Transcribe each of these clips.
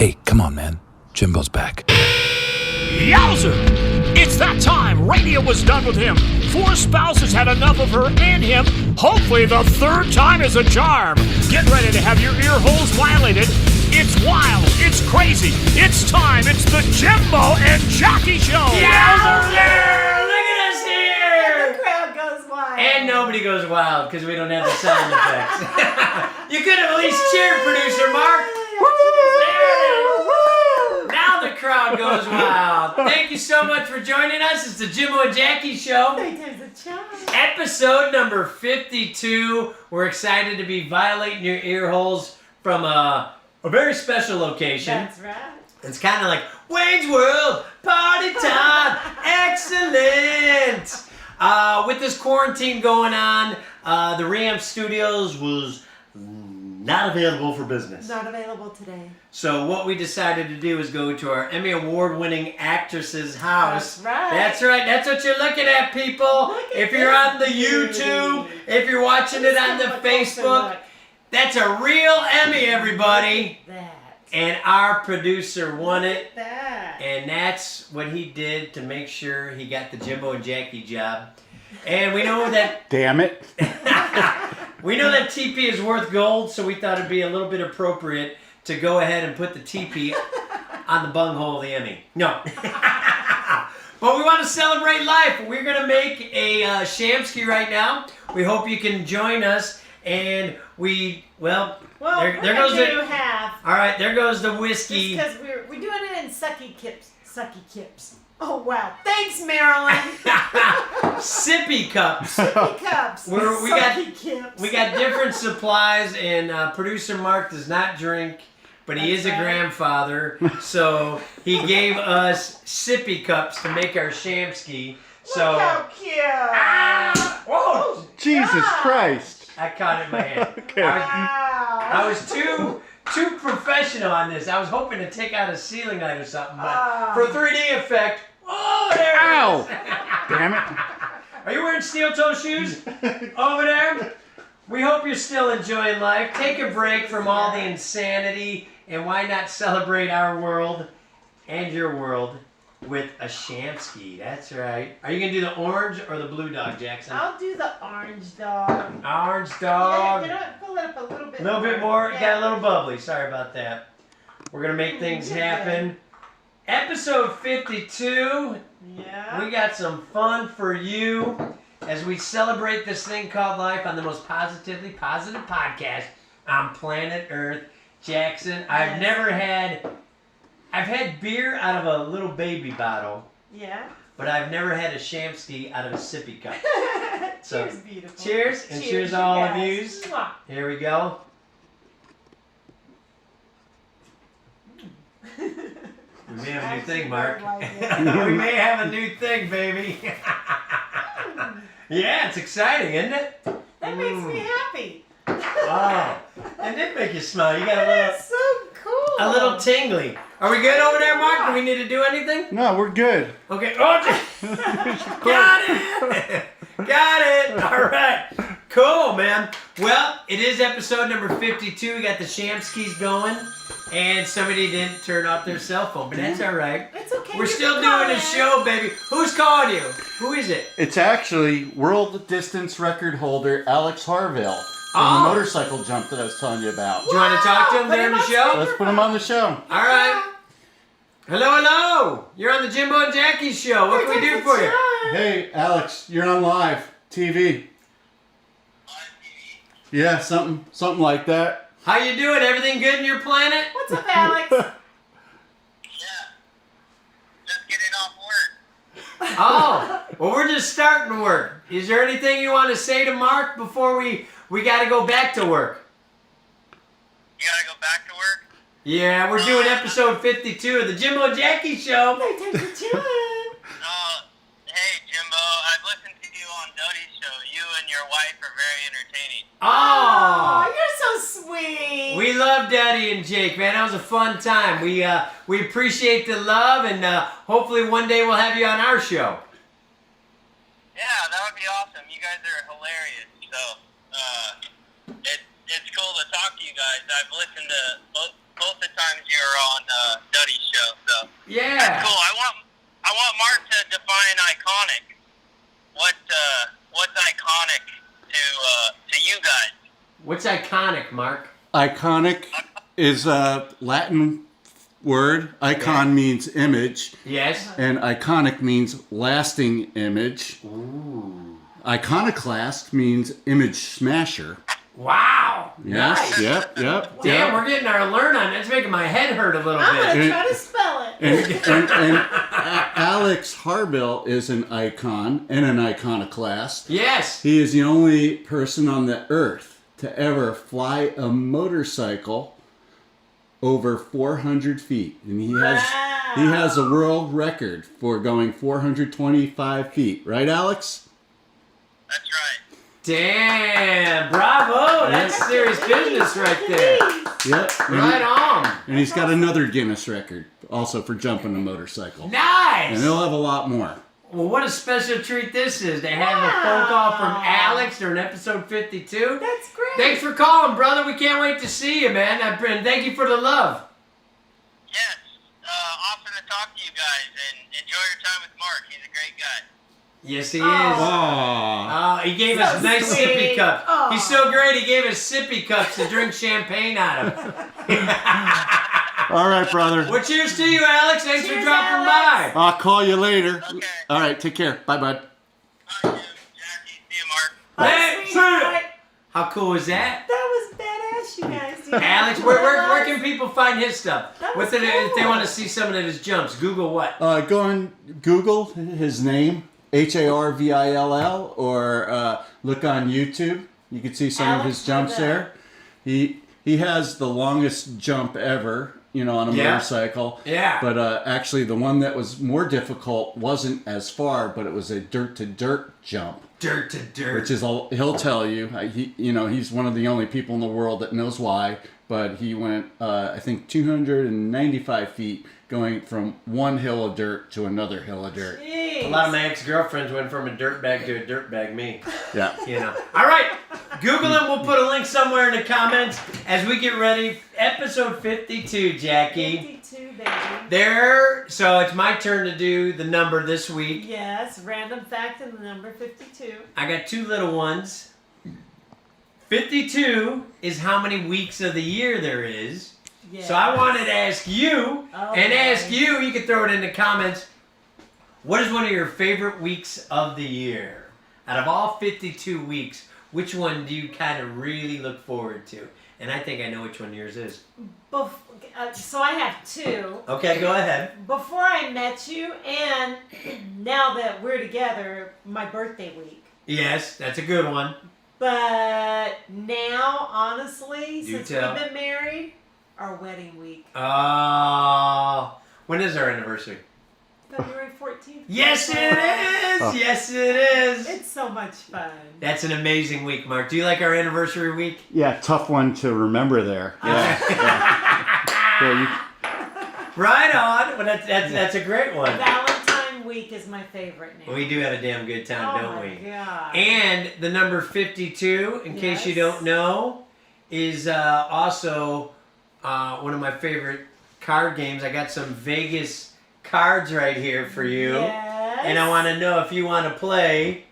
Hey, come on, man. Jimbo's back. Yowzer! It's that time. Radio was done with him. 4 spouses had enough of her and him. Hopefully the 3rd time is a charm. Get ready to have your ear holes violated. It's wild. It's crazy. It's time. It's the Jimbo and Jackie Show. Yowzer! Look at us here! The crowd goes wild. And nobody goes wild because we don't have the sound effects. You could have at least cheered, producer Mark. Now the crowd goes wild. Thank you so much for joining us. It's the Jimbo and Jackie Show. Episode number 52. We're excited to be violating your ear holes from a very special location. That's right. It's kind of like Wayne's World, party time, excellent. With this quarantine going on, the Reamp Studios was not available for business. Not available today. So what we decided to do is go to our Emmy Award-winning actress's house. That's right. That's right. That's what you're looking at, people. If you're on the YouTube, if you're watching it on the Facebook, that's a real Emmy, everybody. That. And our producer won it. That. And that's what he did to make sure he got the Jimbo and Jackie job. And we know that... Damn it. We know that TP is worth gold, so we thought it'd be a little bit appropriate to go ahead and put the TP on the bunghole of the Emmy. No. But we want to celebrate life. We're going to make a Shamsky right now. We hope you can join us. And we, there goes the... half. All right, there goes the whiskey. Just because we're doing it in sucky kips. Oh, wow. Thanks, Marilyn. Sippy cups. Sippy cups. We got different supplies, and producer Mark does not drink, but he is a grandfather, so he gave us sippy cups to make our Shamsky. So, look how cute. Whoa! Jesus Christ. I caught it in my hand. Okay. I was too professional on this. I was hoping to take out a ceiling light or something, but for 3D effect, there Ow! it is. Damn it. Are you wearing steel toe shoes over there? We hope you're still enjoying life. Take a break from all the insanity, and why not celebrate our world and your world with a Shamsky? That's right. Are you going to do the orange or the blue dog, Jackson? I'll do the orange dog. Orange dog. You know what? Pull it up a little bit. A little bit more. Yeah. Got a little bubbly. Sorry about that. We're going to make things happen. Episode 52. Yeah. We got some fun for you as we celebrate this thing called life on the most positively positive podcast on planet Earth. Jackson, I've had beer out of a little baby bottle. Yeah. But I've never had a Shamsky out of a sippy cup. So, cheers, beautiful. Cheers, and cheers to all of yous. Mwah. Here we go. We may have a new thing, Mark. We may have a new thing, baby. Yeah, it's exciting, isn't it? That makes me happy. Oh, that did make you smile. You got That's so cool. a little tingly. Are we good over there, Mark? Do we need to do anything? No, we're good. Okay. Oh, got it. Got it. All right. Cool, man. Well, it is episode number 52. We got the Shamskys going, and somebody didn't turn off their cell phone, but that's all right. It's okay. We're still doing a show, baby. Who's calling you? Who is it? It's actually world distance record holder Alex Harville from the motorcycle jump that I was telling you about. Do you want to talk to him during the show? Let's put him on the show. All right. Hello. You're on the Jimbo and Jackie Show. What can we do for you? Hey, Alex, you're on live TV. Yeah, something like that. How you doing? Everything good in your planet? What's up, Alex? Just getting off work. Oh, well, we're just starting work. Is there anything you want to say to Mark before we got to go back to work? You gotta go back to work? Yeah, we're doing episode 52 of the Jimbo and Jackie Show. Hey, Jimbo, I've listened to you on Doty's show. You and your wife are very entertaining. Oh, you're so sweet. we love Daddy and Jake, man. That was a fun time. We appreciate the love, and hopefully one day we'll have you on our show. Yeah, that would be awesome. You guys are hilarious. So, it's cool to talk to you guys. I've listened to both the times you were on Duddy's show. So Yeah. that's cool. I want Mark to define iconic. What's iconic to you guys? What's iconic, Mark? Iconic is a Latin word. Icon means image, Yes. and iconic means lasting image. Ooh. Iconoclast means image smasher. Wow. Yes. Nice. Yep. Damn, we're getting our learn on. That's making my head hurt a little I'm bit. gonna try to spell it. And Alex Harville is an icon and an iconoclast. Yes. He is the only person on the earth to ever fly a motorcycle over 400 feet, and he has a world record for going 425 feet. Right, Alex? That's right. Damn. Bravo. That's serious business right there. Yep. Right on. And he's got another Guinness record also for jumping a motorcycle. Nice. And he'll have a lot more. Well, what a special treat this is to have a phone call from Alex during episode 52. That's great. Thanks for calling, brother. We can't wait to see you, man. And thank you for the love. Yes. Awesome to talk to you guys, and enjoy your time with Mark. He's a great guy. Yes, he is. Aww. He gave So us nice sweet. sippy cups. Aw. He's so great, he gave us sippy cups to drink champagne out of. All right, brother. Well, cheers to you, Alex. Thanks for Cheers, dropping Alex. by. I'll call you later. Okay. All right, take care. Bye, bud. All right, Jim, Jackie, see you, Mark. Hey, Sweetheart. how cool is that? That was badass, you guys. You Alex, know, where can people find his stuff? That What was if they cool. want to see some of his jumps? Google what? Go on Google his name, Harvill, or look on YouTube. You can see some of Alex his jumps Harville. there. He has the longest jump ever, on a Yeah. motorcycle. Yeah. But actually, the one that was more difficult wasn't as far, but it was a dirt-to-dirt jump. Dirt to dirt. Which is he'll tell you. He's one of the only people in the world that knows why. But he went, I think, 295 feet, going from one hill of dirt to another hill of dirt. A lot of my ex-girlfriends went from a dirt bag to a dirt bag me. Yeah. All right. Google it. We'll put a link somewhere in the comments as we get ready. Episode 52, Jackie. 52, baby. So it's my turn to do the number this week. Yes, random fact and the number 52. I got two little ones. 52 is how many weeks of the year there is. Yes. So I wanted to ask you, you can throw it in the comments, what is one of your favorite weeks of the year? Out of all 52 weeks, which one do you kind of really look forward to? And I think I know which one yours is. So I have two. Okay, go ahead. Before I met you, and now that we're together, my birthday week. Yes, that's a good one. But now, honestly, Do since tell. we've been married, our wedding week. When is our anniversary? February 14th. Yes, it is. Oh. Yes, it is. It's so much fun. That's an amazing week, Mark. Do you like our anniversary week? Yeah, tough one to remember there. Right on. Well, that's a great one. Valentine week is my favorite now. We do have a damn good time, oh don't my we? God. And the number 52, in case you Yes. don't know, is also one of my favorite card games. I got some Vegas cards right here for you. Yes. And I want to know if you want to play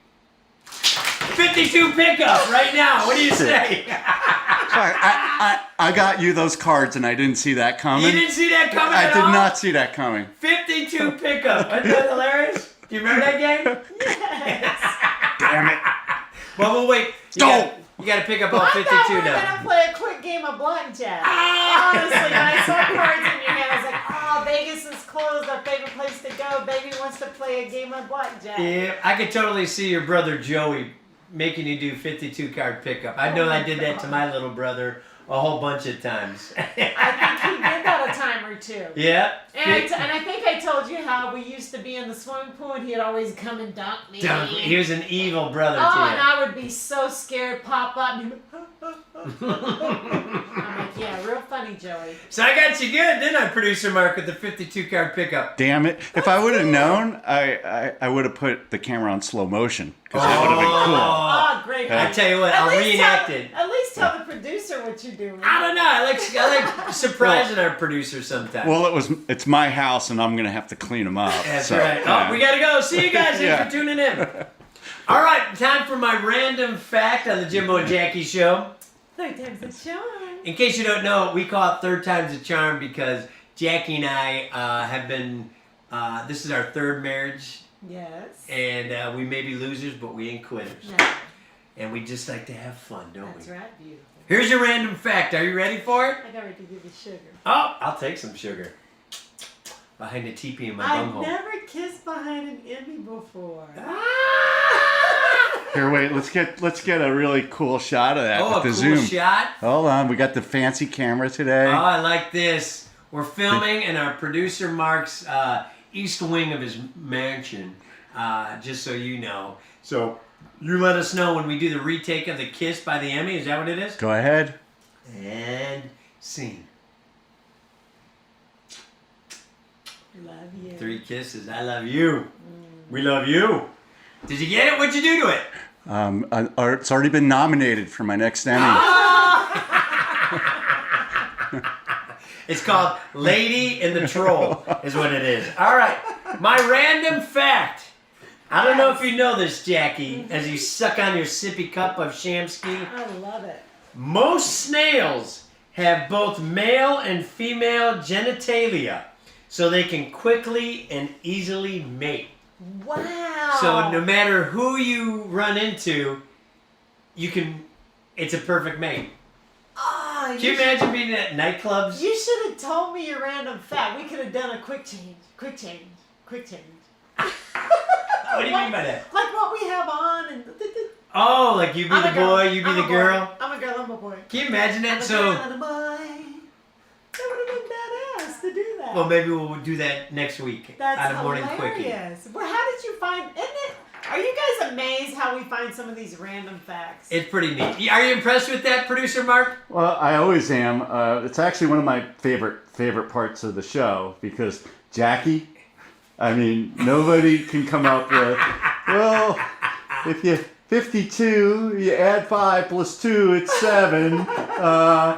52 pickup right now. What do you say? I got you those cards, and I didn't see that coming. You didn't see that coming I at did all? not see that coming. 52 pickup. Isn't that hilarious? Do you remember that game? Damn it. Well, we'll wait. You got to pick up all 52 I thought we were now. going to play a quick game of blackjack. Honestly, when I saw cards in your hand, I was like, oh, Vegas is closed, our favorite place to go. Baby wants to play a game of blackjack. Yeah, I could totally see your brother Joey making you do 52 card pickup. I know I did that to my little brother a whole bunch of times. I think he did that a time or two. Yeah. And I think I told you how we used to be in the swimming pool and he'd always come and dunk me. He was an evil brother Oh, to and you. I would be so scared, pop up, and I'm like, yeah, real funny, Joey. So I got you good, didn't I, producer Mark, with the 52 card pickup? Damn it. If I would have known, I would have put the camera on slow motion. because that would have been cool. Oh, great. I tell you what, I'll reenact it. At least tell the producer what you're doing. I don't know. I like surprising our producer sometimes. Well, it's my house, and I'm gonna have to clean them up. That's so, right. yeah. Oh, we gotta go. See you guys. Thanks Yeah. for tuning in. All right, time for my random fact on the Jimbo and Jackie show. Third time's the charm. In case you don't know, we call it third time's a charm because Jackie and I have been. This is our third marriage, Yes. and we may be losers, but we ain't quitters. No, And we just like to have fun, don't that's we? right, beautiful. Here's your random fact. Are you ready for it? I got ready to give you sugar. Oh, I'll take some sugar. Behind the teepee in my I've bunghole. never kissed behind an Emmy before. Here, wait. Let's get a really cool shot of that Oh, with a the cool zoom. shot. Hold on, we got the fancy camera today. Oh, I like this. We're filming in our producer Mark's east wing of his mansion, just so you know. So you let us know when we do the retake of the kiss by the Emmy. Is that what it is? Go ahead. And scene. Love you. 3 kisses. I love you. We love you. Did you get it? What'd you do to it? It's already been nominated for my next Emmy. It's called Lady and the Troll, is what it is. All right, my random fact. I don't know if you know this, Jackie, as you suck on your sippy cup of Shamsky. I love it. Most snails have both male and female genitalia, so they can quickly and easily mate. Wow. So no matter who you run into, it's a perfect mate. Oh, Can you imagine being at nightclubs? You should have told me your random fact. We could have done a quick change. Quick change. What do you mean by that? Like what we have on and. Oh, like you be I'm the a girl. boy, you be I'm the a girl? boy. I'm a girl, I'm a boy. Can you imagine I'm that? a So, girl and a boy. That would have been badass to do that. well, maybe we'll do that next week. That's on a morning quickie. hilarious. Well, how did you find? Isn't it? Are you guys amazed how we find some of these random facts? It's pretty neat. Are you impressed with that, producer Mark? Well, I always am. It's actually one of my favorite parts of the show because Jackie. I mean, nobody can come up with. Well, if you 52, you add 5 plus 2, it's 7.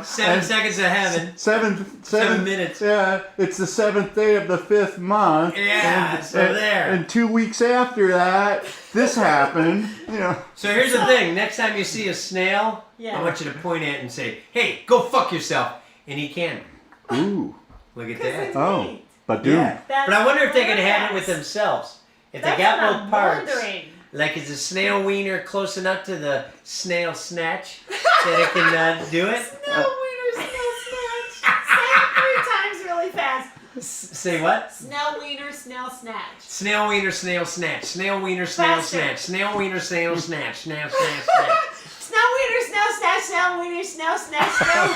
7 seconds of heaven. 7 minutes. Yeah, it's the 7th day of the 5th month. Yeah, there. And 2 weeks after that, this happened. You know. So here's the thing. Next time you see a snail, Yeah. I want you to point at it and say, "Hey, go fuck yourself," and he can. Ooh. Look at 'Cause that. it's Oh. neat. But Yeah. That's But I wonder if they can have it with hilarious. themselves. If they That's got what both I'm parts. wondering. Like, is a snail wiener close enough to the snail snatch that it can do it? Snail wiener, snail snatch. Say it 3 times really fast. Say what? Snail wiener, snail snatch. Snail wiener, snail snatch. Snail wiener, snail Faster. snatch. Snail wiener, snail snatch. Snail snatch, snatch. Snail wiener, snail snatch, snail wiener, snail snatch, snail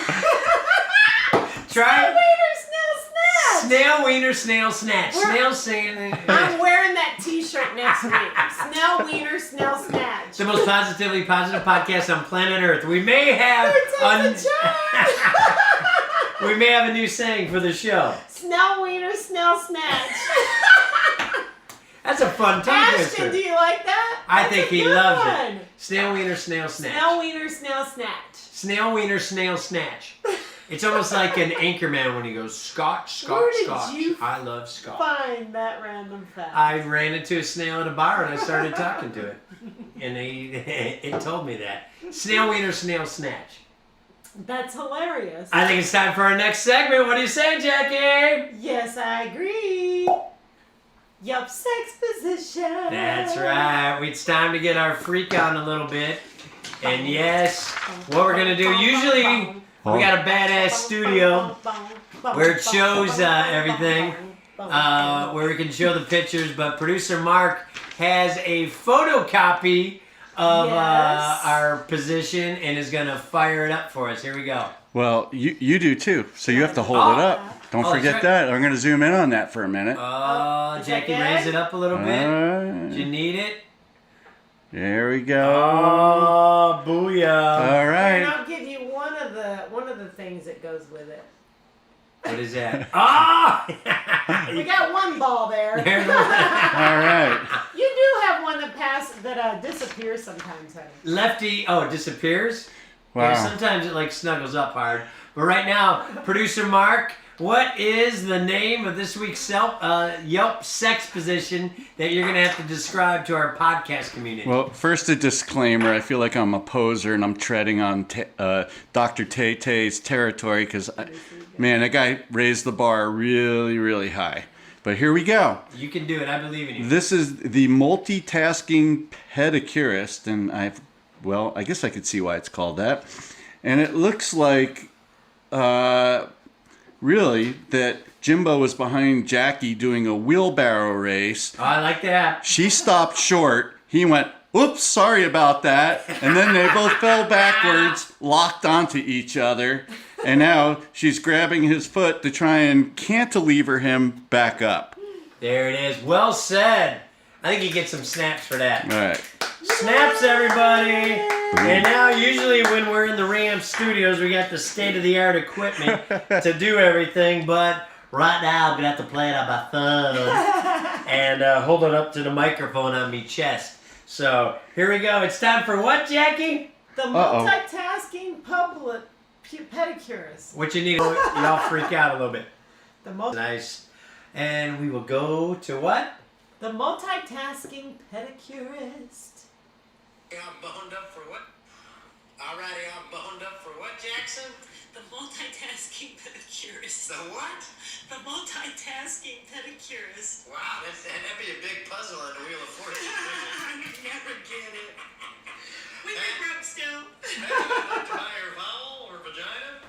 Try it. wiener, snail snatch. Snail wiener, snail snatch. Snail snail. I'm wearing that T-shirt next week. Snail wiener, snail snatch. The most positively positive podcast on planet Earth. We may have That's a charm. we may have a new saying for the show. Snail wiener, snail snatch. That's a fun tongue Ashton, twister. do you like that? I That's think a he good loves one. it. Snail wiener, snail snatch. Snail wiener, snail snatch. Snail wiener, snail snatch. It's almost like an anchorman when he goes scotch, scotch, Where did scotch. you I love scotch. Find that random fact. I ran into a snail at a bar and I started talking to it. And it told me that. Snail wiener, snail snatch. That's hilarious. I think it's time for our next segment. What do you say, Jackie? Yes, I agree. Yup, sex position. That's right. It's time to get our freak on a little bit. And yes, what we're going to do, usually we got a badass studio where it shows everything, where we can show the pictures, but producer Mark has a photocopy of Yes. our position and is going to fire it up for us. Here we go. Well, you do too, so you have to hold it up. Don't Oh, that's forget right. that. I'm going to zoom in on that for a minute. is that Jackie, good? raise it up a little bit. Alright. Do you need it? There we go. Oh, booyah. All And right. I'll give you one of the things that goes with it. What is that? Oh! We got one ball there. There's one. All right. You do have one that disappears sometimes, honey. Lefty, it disappears? Wow. Yeah, sometimes it like snuggles up hard. But right now, producer Mark, what is the name of this week's Yelp sex position that you're going to have to describe to our podcast community? Well, first a disclaimer. I feel like I'm a poser and I'm treading on Dr. Tay-Tay's territory because, man, that guy raised the bar really, really high. But here we go. You can do it. I believe in you. This is the multitasking pedicurist, and I guess I could see why it's called that. And it looks like, really, that Jimbo was behind Jackie doing a wheelbarrow race. Oh, I like that. She stopped short. He went, oops, sorry about that. And then they both fell backwards, locked onto each other. And now she's grabbing his foot to try and cantilever him back up. There it is. Well said. I think you get some snaps for that. All right. Snaps, everybody. And now, usually when we're in the Ram studios, we got the state-of-the-art equipment to do everything. But right now, I'm going to have to play it on my phone and hold it up to the microphone on me chest. So, here we go. It's time for what, Jackie? The multitasking public pedicurist. What you need, y'all freak out a little bit. The Nice. And we will go to what? The multitasking pedicurist. I'm boned up for what? Alrighty, I'm boned up for what, Jackson? The multitasking pedicurist. The what? The multitasking pedicurist. Wow, that'd be a big puzzle on the Wheel of Fortune. I never get it. We can rub still. Maybe I'd like to buy her vowel or vagina.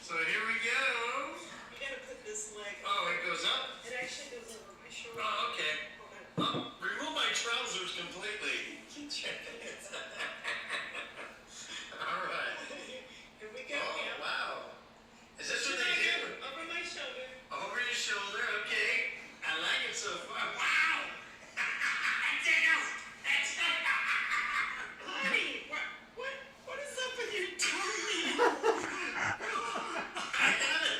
So here we go. You gotta put this leg. Oh, it goes up? It actually goes over my shoulder. Oh, okay. Remove my trousers completely. All right. Here we go. Oh, wow. Is this what they do? Over my shoulder. Over your shoulder, okay. I like it so far. Wow! Honey, what is up with your tummy? I have it.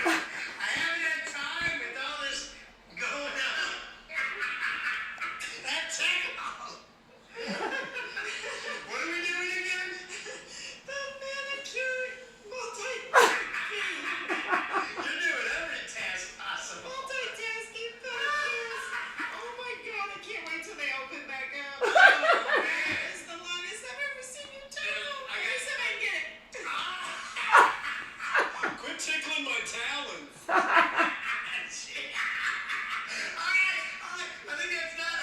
I haven't had time with all this going on. That tickle. What are we doing again? The manicure You're doing every task possible. multitasking pedicurist. Oh my god, I can't wait till they open back up. Oh, man, it's the longest I've ever seen your toe. Let me see if I can get it. Quit tickling my talons. I think that's not. I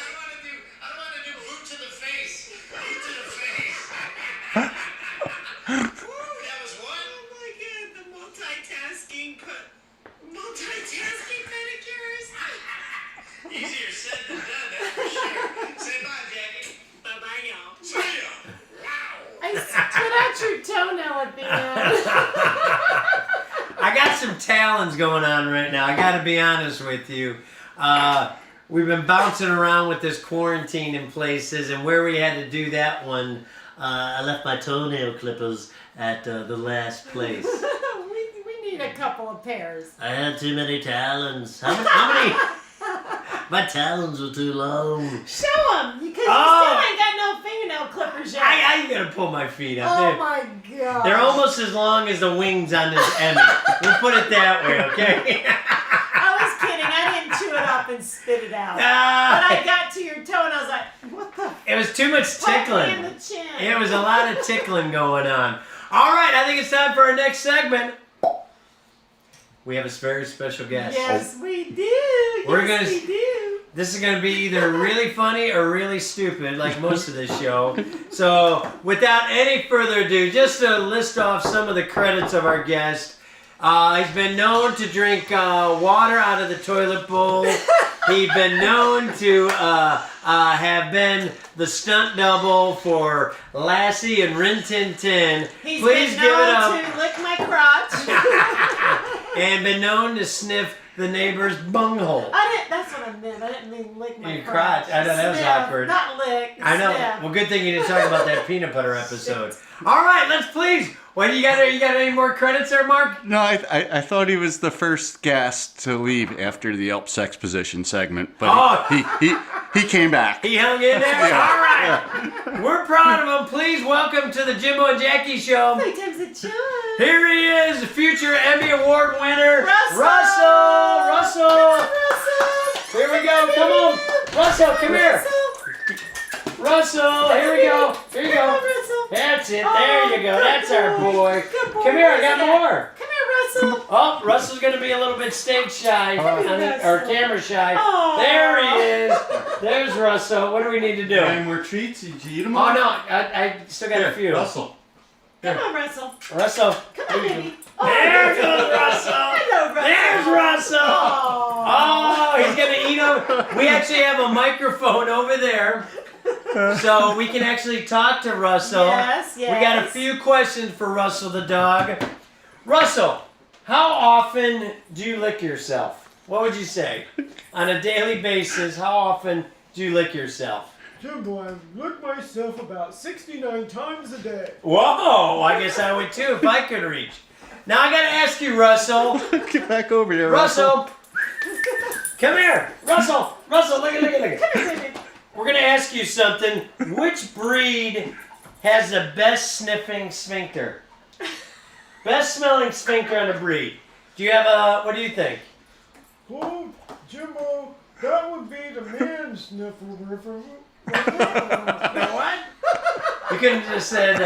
don't want to do boot to the face. Boot to the face. Woo, that was one. Oh my god, the multitasking pedicurist. Easier said than done, that's for sure. Say bye, Jackie. Bye-bye, y'all. See ya. Wow. I spit out your toenail at the end. I got some talons going on right now. I got to be honest with you. We've been bouncing around with this quarantine in places, and where we had to do that one, I left my toenail clippers at the last place. we need a couple of pairs. I had too many talons. How many? My talons were too long. Show them, because you still ain't got no fingernail clippers yet. I gotta pull my feet up. Oh my god. They're almost as long as the wings on this Emmy. We'll put it that way, okay? I was kidding. I didn't chew it up and spit it out. But I got to your toe and I was like, what the? It was too much Poke me in tickling. the chin. It was a lot of tickling going on. All right, I think it's time for our next segment. We have a very special guest. Yes, we do. We're yes, gonna- we do. This is going to be either really funny or really stupid, like most of this show. So, without any further ado, just to list off some of the credits of our guest. He's been known to drink water out of the toilet bowl. He's been known to have been the stunt double for Lassie and Rin Tin Tin. He's Please been give it known up. to lick my crotch. And been known to sniff the neighbor's bunghole. That's what I meant. I didn't mean lick my Your crotch. crotch. I know, that was Sniff, awkward. Not lick. I know. Sniff. Well, good thing you didn't talk about that peanut butter episode. All right, let's please What do you got? You got any more credits there, Mark? No, I thought he was the first guest to leave after the Yelp sex position segment, but he came back. He hung in there. All right, we're proud of him. Please welcome to the Jimbo and Jackie Show. Sometimes it should. Here he is, future Emmy Award winner, Russell. Russell. Russell. Here we go. Come on, Russell. Come here. Russell, here we go. Here you go. That's it. There you go. That's our boy. Come here. I got more. Come here, Russell. Oh, Russell's going to be a little bit stage shy, or camera shy. Aw. There he is. There's Russell. What do we need to do? Any more treats? Did you eat them Oh, all? no. I still got a few. Russell. Come on, Russell. Russell. Come on, baby. There goes Russell. Hello, Russell. There's Russell. Aw. Oh, he's going to eat them. We actually have a microphone over there. So we can actually talk to Russell. Yes. We got a few questions for Russell the dog. Russell, how often do you lick yourself? What would you say? On a daily basis, how often do you lick yourself? Jimbo, I lick myself about 69 times a day. Whoa, I guess I would too if I could reach. Now I gotta ask you, Russell. Get back over here, Russell, come here. Russell, look at. Come here, baby. We're gonna ask you something. Which breed has the best sniffing sphincter? Best smelling sphincter on a breed. Do you have a? What do you think? Oh, Jimbo, that would be the man sniffle river. What? You couldn't have just said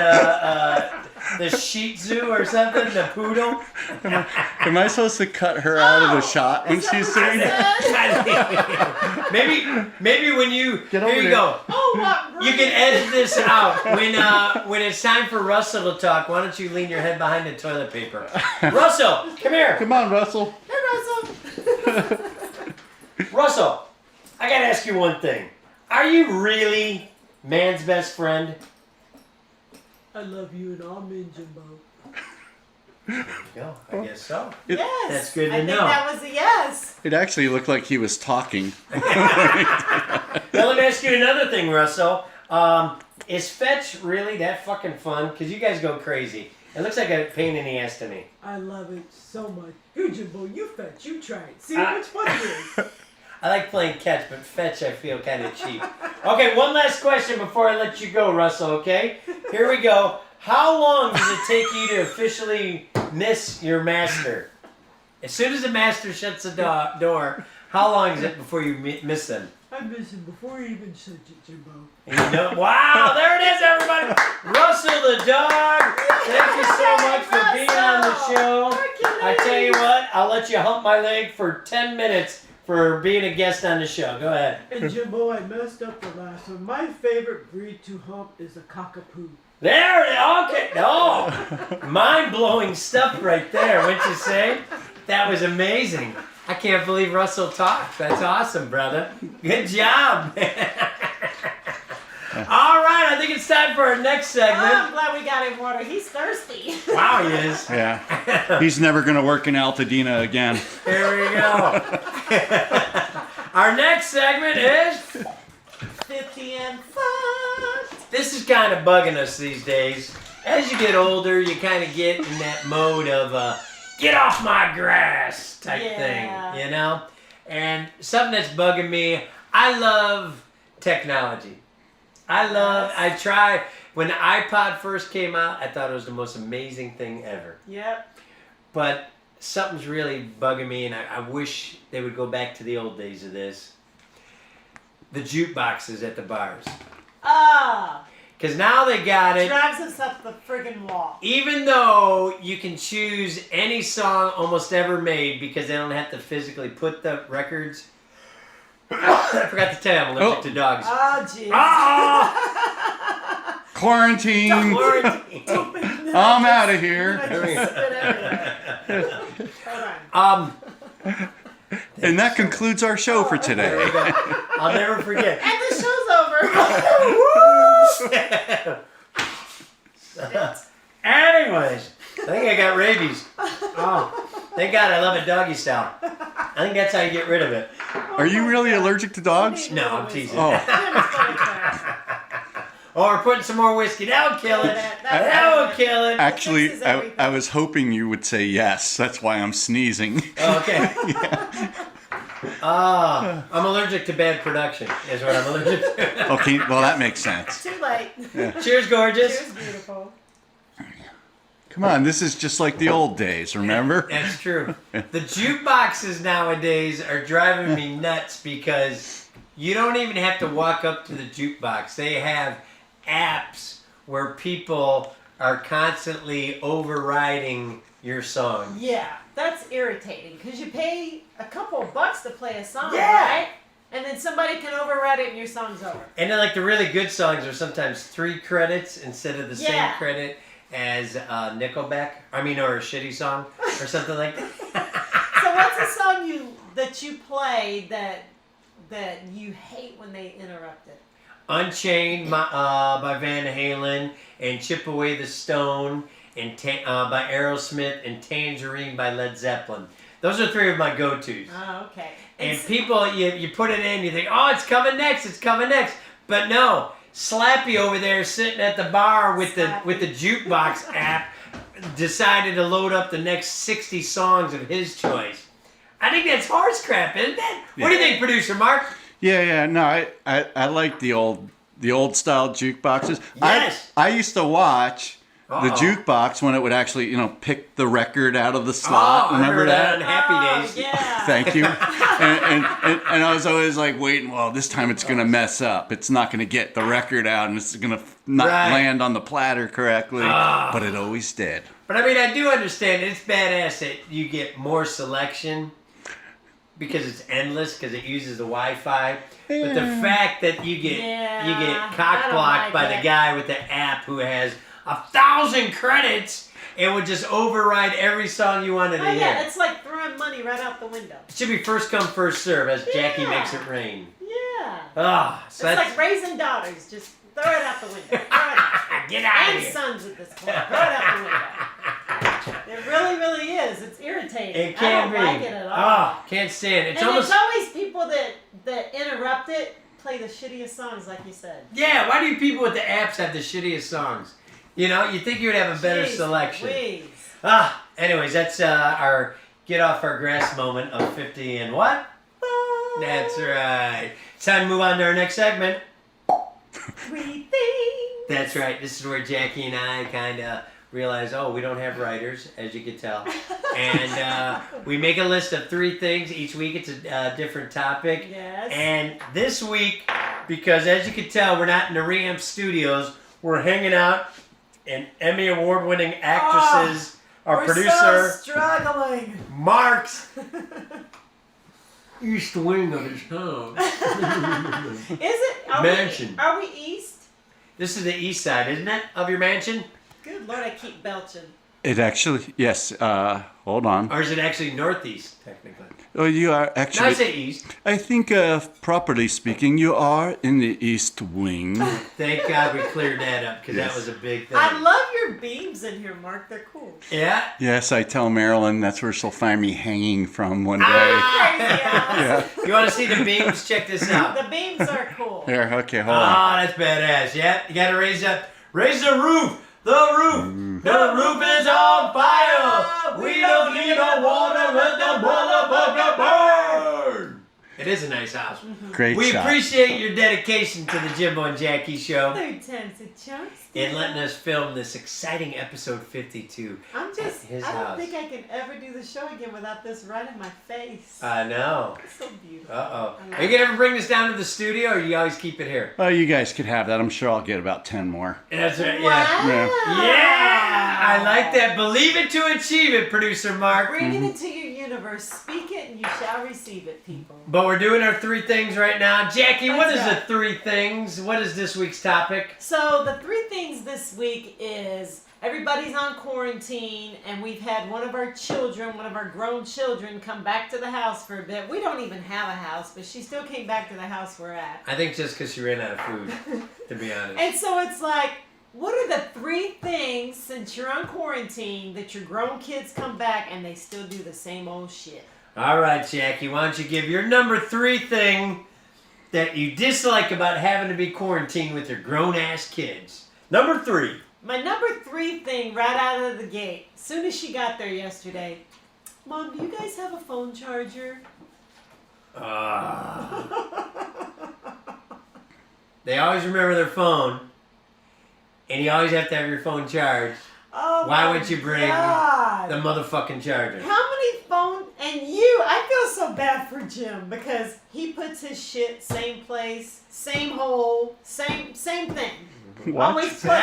the Shih Tzu or something, the poodle. Am I supposed to cut her out of the shot when she's sitting there? maybe when you Get here over you there. go. Oh, what? You can edit this out when it's time for Russell to talk. Why don't you lean your head behind the toilet paper? Russell, come here. Come on, Russell. Hey, Russell. Russell, I gotta ask you one thing. Are you really man's best friend? I love you and all men, Jimbo. There you go. I guess so. Yes. That's good to I think know. that was a yes. It actually looked like he was talking. Now let me ask you another thing, Russell. Is fetch really that fucking fun? Because you guys go crazy. It looks like a pain in the ass to me. I love it so much. Here, Jimbo, you fetch, you try it. See Ah. which one it is. I like playing catch, but fetch I feel kind of cheap. Okay, one last question before I let you go, Russell, okay? Here we go. How long does it take you to officially miss your master? As soon as the master shuts the door, how long is it before you miss them? I miss him before he even said it, Jimbo. And you know, wow, there it is, everybody. Russell the dog, thank you so much for being on the show. I tell you what, I'll let you hump my leg for 10 minutes for being a guest on the show. Go ahead. And Jimbo, I messed up the last one. My favorite breed to hump is a cockapoo. There it is. Okay. Oh, mind-blowing stuff right there, wouldn't you say? That was amazing. I can't believe Russell talked. That's awesome, brother. Good job. All right, I think it's time for our next Oh, I'm segment. glad we got him water. He's thirsty. Wow, he is. Yeah. He's never going to work in Altadena again. There we go. Our next segment is... 50 and fun. This is kind of bugging us these days. As you get older, you kind of get in that mode of get off my grass type Yeah. thing, you know? And something that's bugging me, I love technology. I try, when the iPod first came out, I thought it was the most amazing thing ever. Yep. But something's really bugging me, and I wish they would go back to the old days of this. The jukeboxes at the bars. Ah. Because now they got it. Drives us up the friggin' wall. Even though you can choose any song almost ever made because they don't have to physically put the records. I forgot to tell you I'm allergic to dogs. Oh, jeez. Ah! Quarantine. Quarantine. I'm out of here. Hold on. And that concludes our show for There today. we go. I'll never forget. And the show's over. Anyways, I think I got rabies. Oh, thank God I love it doggy style. I think that's how you get rid of it. Are you really allergic to dogs? No, I'm teasing. Oh. Oh, we're putting some more whiskey. That'll kill it. That'll kill it. Actually, fixes I everything. was hoping you would say yes. That's why I'm sneezing. Oh, okay. I'm allergic to bad production, is what I'm allergic to. Okay, well, that makes sense. Too late. Cheers, gorgeous. Cheers, beautiful. Come on, this is just like the old days, remember? That's true. The jukeboxes nowadays are driving me nuts because you don't even have to walk up to the jukebox. They have apps where people are constantly overriding your song. Yeah, that's irritating because you pay a couple of bucks to play a song, Yeah. right? And then somebody can override it and your song's over. And then, like, the really good songs are sometimes 3 credits instead of the same Yeah. credit as Nickelback. I mean, or a shitty song or something like that. So what's a song that you play that you hate when they interrupt it? Unchained by Van Halen, and Chip Away the Stone and by Aerosmith, and Tangerine by Led Zeppelin. Those are 3 of my go-tos. Oh, okay. And people, you put it in, you think, oh, it's coming next. But no, Slappy over there sitting at the bar with the jukebox app decided to load up the next 60 songs of his choice. I think that's horse crap, isn't it? What do you think, producer Mark? Yeah, no, I like the old style jukeboxes. Yes. I used to watch the Uh-oh. jukebox when it would actually, pick the record out of the slot. Oh, Remember that? on Happy Days. Yeah. Thank you. and I was always like waiting. Well, this time it's gonna mess up. It's not gonna get the record out, and it's gonna not Right. land on the platter correctly. But it always did. But I mean, I do understand it's badass that you get more selection because it's endless because it uses the Wi-Fi. But the fact that you get I cock don't blocked like by the it. guy with the app who has 1,000 credits and would just override every song you wanted to Oh hear. yeah, it's like throwing money right out the window. It should be first come, first serve as Jackie Yeah. makes it rain. Yeah. Ah, so It's that's like raising daughters. Just throw it out the window. Throw it out. get out of And here. sons at this point. Throw it out the window. It really, really is. It's irritating. It can I be. don't like it at all. Ah, can't stand it. It's and almost it's always people that interrupt it, play the shittiest songs, like you said. yeah. Why do you people with the apps have the shittiest songs? You know, you think you would have a better Jeez selection. Louise. Anyways, that's our get off our grass moment of 50 and what? That's right. It's time to move on to our next segment. Three things. That's right. This is where Jackie and I kind of realize, oh, we don't have writers, as you can tell. And we make a list of 3 things. Each week it's a different topic. Yes. And this week, because as you can tell, we're not in the Reamp Studios, we're hanging out in Emmy Award-winning actresses. Our We're producer, so struggling. Mark's east wing of his house. Is it? Mansion. Are we east? This is the east side, isn't it, of your mansion? Good Lord, I keep belching. It actually, yes. Hold on. Or is it actually northeast, technically? Oh, you are No, I actually. say east. I think, properly speaking, you are in the East Wing. Thank God we cleared that up, because that was a big thing. I love your beams in here, Mark. They're cool. Yeah? Yes, I tell Marilyn that's where she'll find me hanging from one day. Crazy Alice. You want to see the beams? Check this out. The beams are cool. Here, okay, hold on. Ah, that's badass. Yeah, you got to raise the roof. The roof. The roof is on fire. We don't need no water. Let the motherfucker burn. It is a nice house. Great We shot. appreciate your dedication to the Jimbo and Jackie show Third time's a charm. and letting us film this exciting episode 52. I'm just, His I don't house. think I can ever do the show again without this right in my face. I know. It's so beautiful. Uh-oh. Are you going to ever bring this down to the studio, or you always keep it here? Oh, you guys could have that. I'm sure I'll get about 10 more. That's right, Wow. yeah. Yeah! I like that. Believe it to achieve it, producer Mark. Bring it into your universe. Speak it and you shall receive it, people. But we're doing our 3 things right now. Jackie, what is That's the 3 things? What is this week's topic? So the 3 things this week is everybody's on quarantine and we've had one of our grown children come back to the house for a bit. We don't even have a house, but she still came back to the house we're at. I think just because she ran out of food, to be honest. And so it's like, what are the 3 things since you're on quarantine that your grown kids come back and they still do the same old shit? All right, Jackie, why don't you give your number 3 thing that you dislike about having to be quarantined with your grown-ass kids. Number 3. My number 3 thing right out of the gate, as soon as she got there yesterday, Mom, do you guys have a phone charger? They always remember their phone, and you always have to have your phone charged. Oh Why would you bring God. the motherfucking charger? How many phone and you? I feel so bad for Jim because he puts his shit same place, same hole, same thing. What? Always put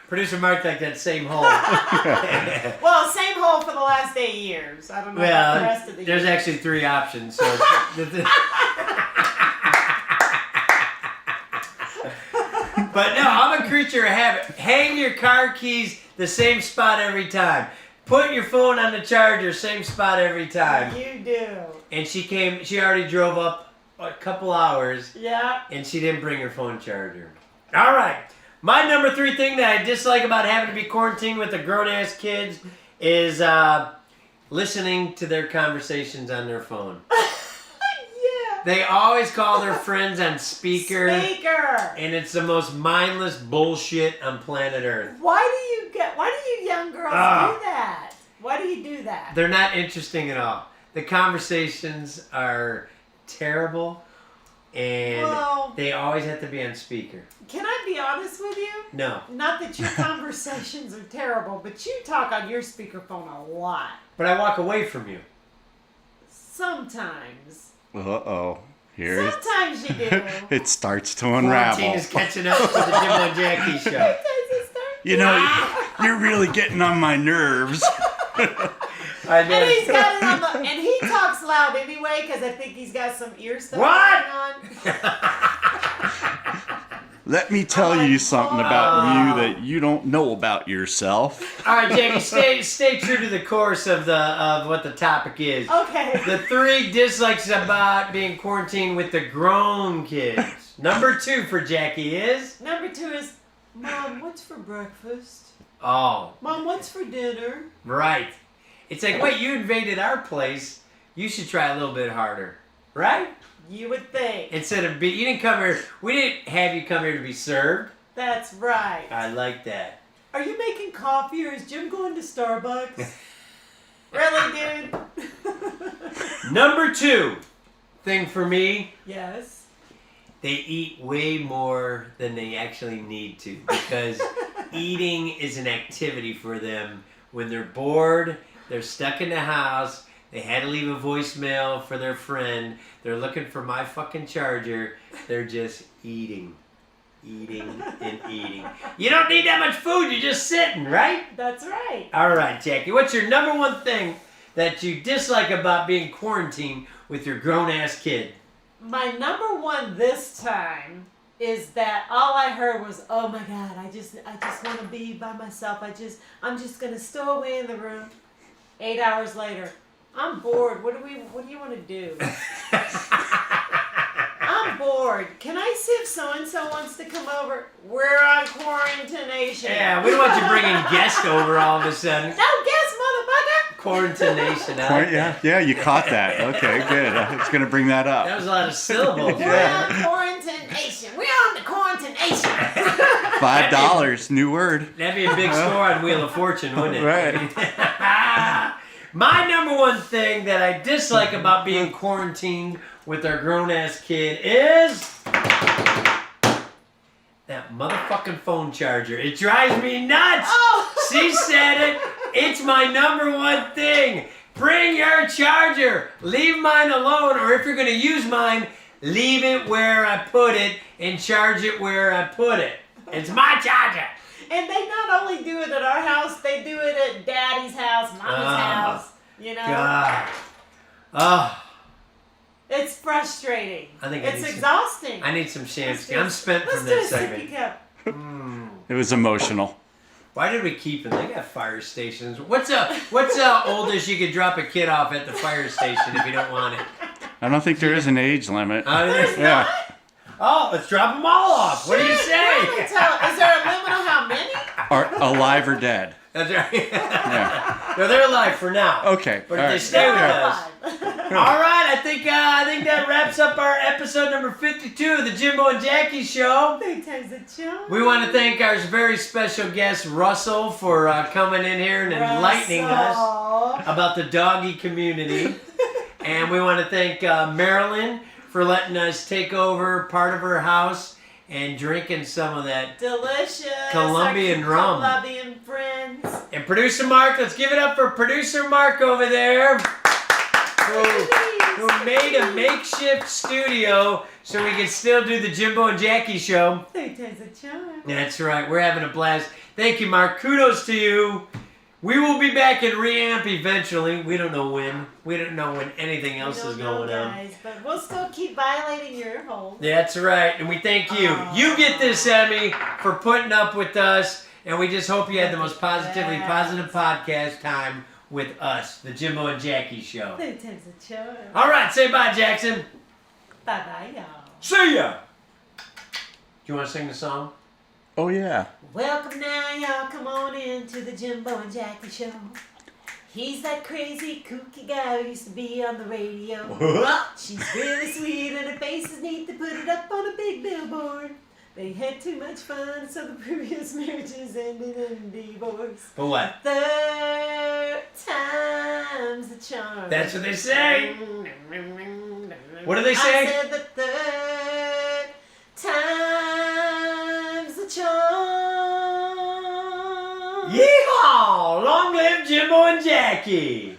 Producer Mark like that same hole. well, same hole for the last 8 years. I don't know about the rest of the there's years. actually 3 options. So But no, I'm a creature of habit. Hang your car keys the same spot every time. Put your phone on the charger, same spot every time. You do. And she already drove up a couple hours, Yeah. and she didn't bring her phone charger. All right. My number 3 thing that I dislike about having to be quarantined with the grown-ass kids is listening to their conversations on their phone. Yeah. They always call their friends on speaker. And And it's the most mindless bullshit on planet Earth. why do you young girls do that? Why do you do that? They're not interesting at all. The conversations are terrible, and Well- they always have to be on speaker. Can I be honest with you? No. Not that your conversations are terrible, but you talk on your speakerphone a lot. But I walk away from you. Sometimes. Uh-oh. Here Sometimes you do. it starts to Quarantine unravel. is catching up to the Jimbo and Jackie show. Sometimes it starts. You know, you're really getting on my nerves. I know. And he's got it on the, and he talks loud anyway because I think he's got some ear stuff What? going on. Let me tell Oh my you something about you that you don't know about yourself. All right, Jackie, stay true to the course of what the topic is. Okay. The 3 dislikes about being quarantined with the grown kids. Number 2 for Jackie is Number 2 is, Mom, what's for breakfast? Mom, What's for dinner? right. It's like, wait, you invaded our place. You should try a little bit harder, right? You would think. Instead of you didn't come here. We didn't have you come here to be served. That's right. I like that. Are you making coffee or is Jim going to Starbucks? Really, dude? Number 2 thing for me. Yes. They eat way more than they actually need to because eating is an activity for them. When they're bored, they're stuck in the house, they had to leave a voicemail for their friend, they're looking for my fucking charger, they're just eating and eating. You don't need that much food, you're just sitting, right? That's right. All right, Jackie, what's your number 1 thing that you dislike about being quarantined with your grown-ass kid? My number 1 this time is that all I heard was, "Oh my God, I just want to be by myself. I'm just gonna stow away in the room." 8 hours later, I'm bored. What do you want to do? I'm bored. Can I see if so and so wants to come over? We're on quarantination. Yeah, we don't want you bringing guests over all of a sudden. No guess, motherfucker. Quarantination. Yeah, you caught that. Okay, good. I was going to bring that That up. was a lot of syllables. We're on quarantination. We're on the quarantination. $5, new word. That'd be a big score on Wheel of Fortune, wouldn't it? Right. My number 1 thing that I dislike about being quarantined with our grown-ass kid is that motherfucking phone charger. It drives me nuts. Oh. She said it. It's my number 1 thing. Bring your charger. Leave mine alone, or if you're going to use mine, leave it where I put it and charge it where I put it. It's my charger. And they not only do it at our house, they do it at Daddy's house, Mommy's house. You know? God. Oh, It's frustrating. I think it's exhausting. I need some Shamsky. I'm spent Let's from do a that segment. sippy cup. It was emotional. Why did we keep them? They got fire stations. What's oldest you could drop a kid off at the fire station if you don't want it? I don't think there is an age limit. Yeah. Oh, let's drop them all off. What do you Shit, say? is there a limit on how many? Are alive or dead? That's right. Yeah. No, they're alive for now. Okay. But all they right. stay with Yeah. us. All right, I think that wraps up our episode number 52 of the Jimbo and Jackie Show. Big times a charm. We want to thank our very special guest Russell for coming in here and enlightening us about the doggy community. And we want to thank Marilyn for letting us take over part of her house and drinking some of that delicious Colombian our rum. Colombian friends. And producer Mark, let's give it up for producer Mark over there, who made a makeshift studio so we can still do the Jimbo and Jackie Show. Big times a charm. That's right, we're having a blast. Thank you, Mark. Kudos to you. We will be back in Reamp eventually. We don't know when. We don't know when anything else is going on. Guys, but we'll still keep violating your holes. That's right, and we thank you. You get this, Emmy, for putting up with us, and we just hope you had the most positively positive podcast time with us, the Jimbo and Jackie Show. Big times a charm. All right, say bye, Jackson. Bye-bye, y'all. See ya. Do you want to sing the song? Oh yeah. Welcome now, y'all. Come on in to the Jimbo and Jackie Show. He's that crazy, kooky guy who used to be on the radio. She's really sweet and her face is neat. They put it up on a big billboard. They had too much fun, so the previous marriages ended in divorce. But what? Third time's the charm. That's what they say. What do they say? I said the third time's the charm. Yeehaw! Long live Jimbo and Jackie.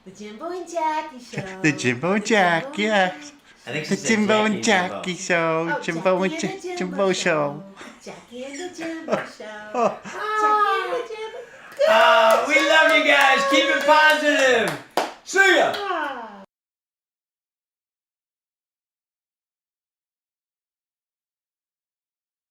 The Jimbo and Jackie Show. The Jimbo and Jack, yes. I think The she said Jimbo Jackie and Jackie Show. Oh, Jimbo and Jackie the Jimbo Show. Jackie and the Jimbo Show. Jackie and the Jimbo. We love you guys. Keep it positive. See ya. Ah.